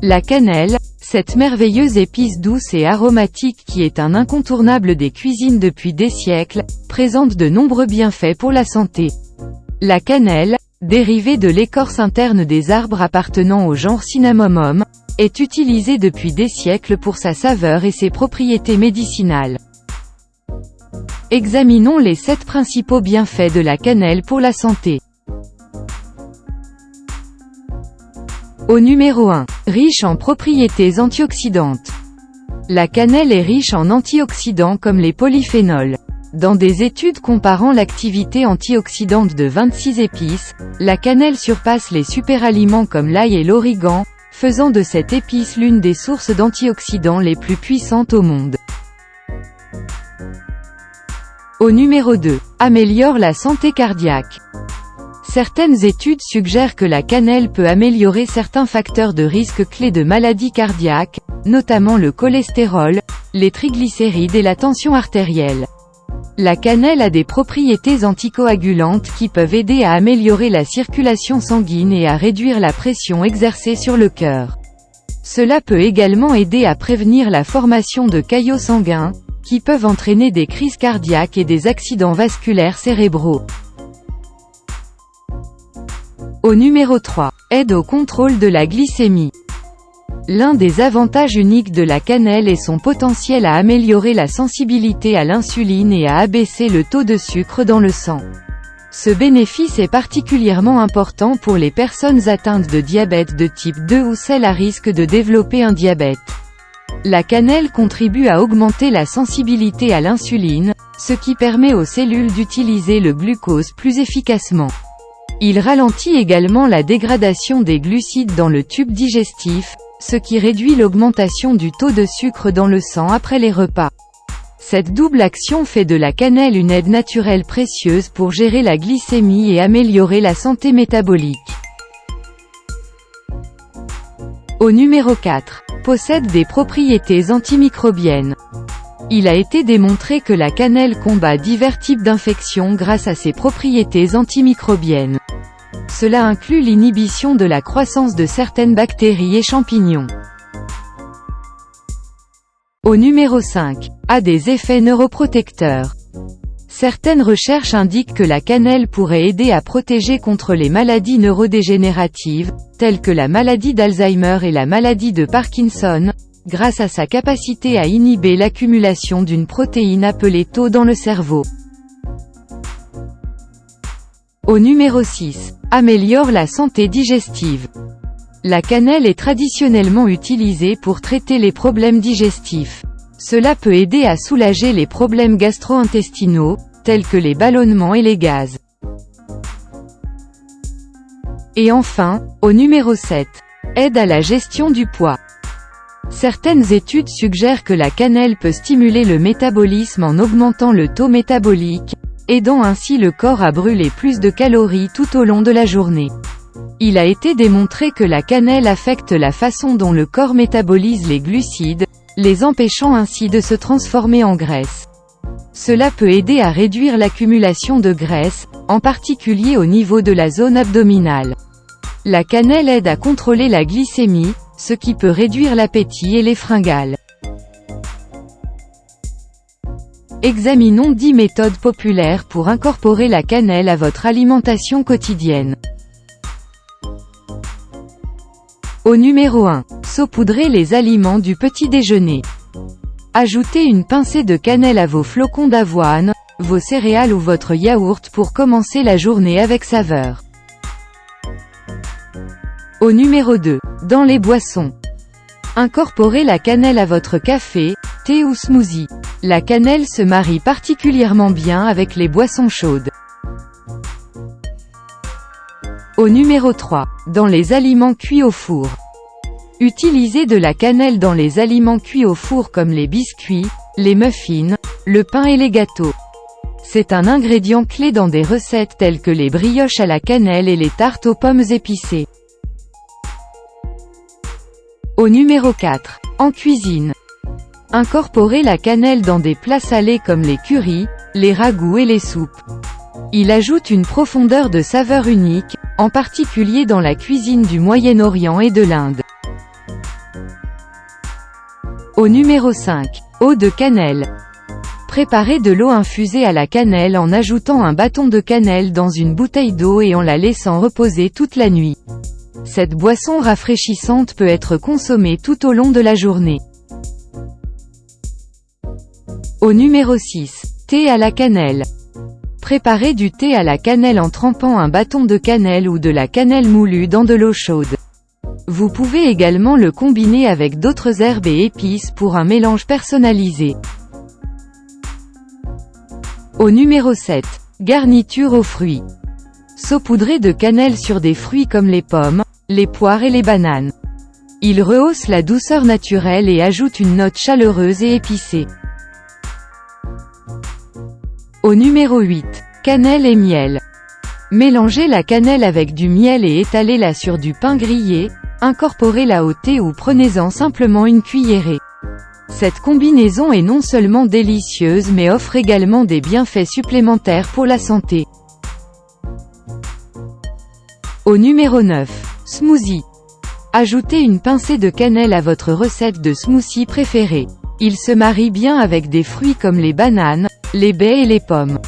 La cannelle, cette merveilleuse épice douce et aromatique qui est un incontournable des cuisines depuis des siècles, présente de nombreux bienfaits pour la santé. La cannelle, dérivée de l'écorce interne des arbres appartenant au genre Cinnamomum, est utilisée depuis des siècles pour sa saveur et ses propriétés médicinales. Examinons les 7 principaux bienfaits de la cannelle pour la santé. Au numéro 1. Riche en propriétés antioxydantes. La cannelle est riche en antioxydants comme les polyphénols. Dans des études comparant l'activité antioxydante de 26 épices, la cannelle surpasse les superaliments comme l'ail et l'origan, faisant de cette épice l'une des sources d'antioxydants les plus puissantes au monde. Au numéro 2. Améliore la santé cardiaque. Certaines études suggèrent que la cannelle peut améliorer certains facteurs de risque clés de maladies cardiaques, notamment le cholestérol, les triglycérides et la tension artérielle. La cannelle a des propriétés anticoagulantes qui peuvent aider à améliorer la circulation sanguine et à réduire la pression exercée sur le cœur. Cela peut également aider à prévenir la formation de caillots sanguins, qui peuvent entraîner des crises cardiaques et des accidents vasculaires cérébraux. Au numéro 3. Aide au contrôle de la glycémie. L'un des avantages uniques de la cannelle est son potentiel à améliorer la sensibilité à l'insuline et à abaisser le taux de sucre dans le sang. Ce bénéfice est particulièrement important pour les personnes atteintes de diabète de type 2 ou celles à risque de développer un diabète. La cannelle contribue à augmenter la sensibilité à l'insuline, ce qui permet aux cellules d'utiliser le glucose plus efficacement. Il ralentit également la dégradation des glucides dans le tube digestif, ce qui réduit l'augmentation du taux de sucre dans le sang après les repas. Cette double action fait de la cannelle une aide naturelle précieuse pour gérer la glycémie et améliorer la santé métabolique. Au numéro 4. Possède des propriétés antimicrobiennes. Il a été démontré que la cannelle combat divers types d'infections grâce à ses propriétés antimicrobiennes. Cela inclut l'inhibition de la croissance de certaines bactéries et champignons. Au numéro 5. A des effets neuroprotecteurs. Certaines recherches indiquent que la cannelle pourrait aider à protéger contre les maladies neurodégénératives, telles que la maladie d'Alzheimer et la maladie de Parkinson, grâce à sa capacité à inhiber l'accumulation d'une protéine appelée tau dans le cerveau. Au numéro 6. Améliore la santé digestive. La cannelle est traditionnellement utilisée pour traiter les problèmes digestifs. Cela peut aider à soulager les problèmes gastro-intestinaux, tels que les ballonnements et les gaz. Et enfin, au numéro 7. Aide à la gestion du poids. Certaines études suggèrent que la cannelle peut stimuler le métabolisme en augmentant le taux métabolique, aidant ainsi le corps à brûler plus de calories tout au long de la journée. Il a été démontré que la cannelle affecte la façon dont le corps métabolise les glucides, les empêchant ainsi de se transformer en graisse. Cela peut aider à réduire l'accumulation de graisse, en particulier au niveau de la zone abdominale. La cannelle aide à contrôler la glycémie, ce qui peut réduire l'appétit et les fringales. Examinons 10 méthodes populaires pour incorporer la cannelle à votre alimentation quotidienne. Au numéro 1. Saupoudrer les aliments du petit déjeuner. Ajoutez une pincée de cannelle à vos flocons d'avoine, vos céréales ou votre yaourt pour commencer la journée avec saveur. Au numéro 2. Dans les boissons. Incorporez la cannelle à votre café, thé ou smoothie. La cannelle se marie particulièrement bien avec les boissons chaudes. Au numéro 3. Dans les aliments cuits au four. Utilisez de la cannelle dans les aliments cuits au four comme les biscuits, les muffins, le pain et les gâteaux. C'est un ingrédient clé dans des recettes telles que les brioches à la cannelle et les tartes aux pommes épicées. Au numéro 4. En cuisine. Incorporez la cannelle dans des plats salés comme les currys, les ragoûts et les soupes. Il ajoute une profondeur de saveur unique, en particulier dans la cuisine du Moyen-Orient et de l'Inde. Au numéro 5. Eau de cannelle. Préparez de l'eau infusée à la cannelle en ajoutant un bâton de cannelle dans une bouteille d'eau et en la laissant reposer toute la nuit. Cette boisson rafraîchissante peut être consommée tout au long de la journée. Au numéro 6. Thé à la cannelle. Préparez du thé à la cannelle en trempant un bâton de cannelle ou de la cannelle moulue dans de l'eau chaude. Vous pouvez également le combiner avec d'autres herbes et épices pour un mélange personnalisé. Au numéro 7. Garniture aux fruits. Saupoudrez de cannelle sur des fruits comme les pommes, les poires et les bananes. Il rehausse la douceur naturelle et ajoute une note chaleureuse et épicée. Au numéro 8. Cannelle et miel. Mélangez la cannelle avec du miel et étalez-la sur du pain grillé, incorporez-la au thé ou prenez-en simplement une cuillerée. Cette combinaison est non seulement délicieuse mais offre également des bienfaits supplémentaires pour la santé. Au numéro 9. Smoothie. Ajoutez une pincée de cannelle à votre recette de smoothie préférée. Il se marie bien avec des fruits comme les bananes, les baies et les pommes.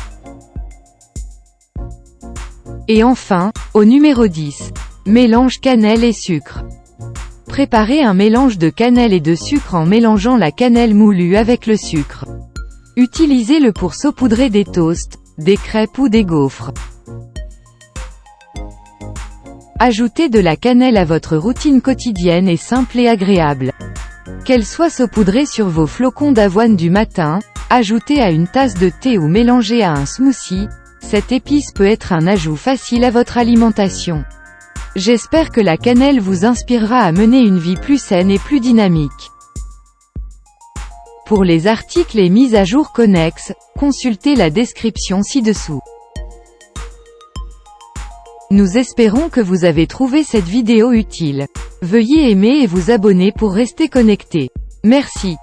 Et enfin, au numéro 10. Mélange cannelle et sucre. Préparez un mélange de cannelle et de sucre en mélangeant la cannelle moulue avec le sucre. Utilisez-le pour saupoudrer des toasts, des crêpes ou des gaufres. Ajoutez de la cannelle à votre routine quotidienne est simple et agréable. Qu'elle soit saupoudrée sur vos flocons d'avoine du matin, ajoutée à une tasse de thé ou mélangée à un smoothie, cette épice peut être un ajout facile à votre alimentation. J'espère que la cannelle vous inspirera à mener une vie plus saine et plus dynamique. Pour les articles et mises à jour connexes, consultez la description ci-dessous. Nous espérons que vous avez trouvé cette vidéo utile. Veuillez aimer et vous abonner pour rester connecté. Merci.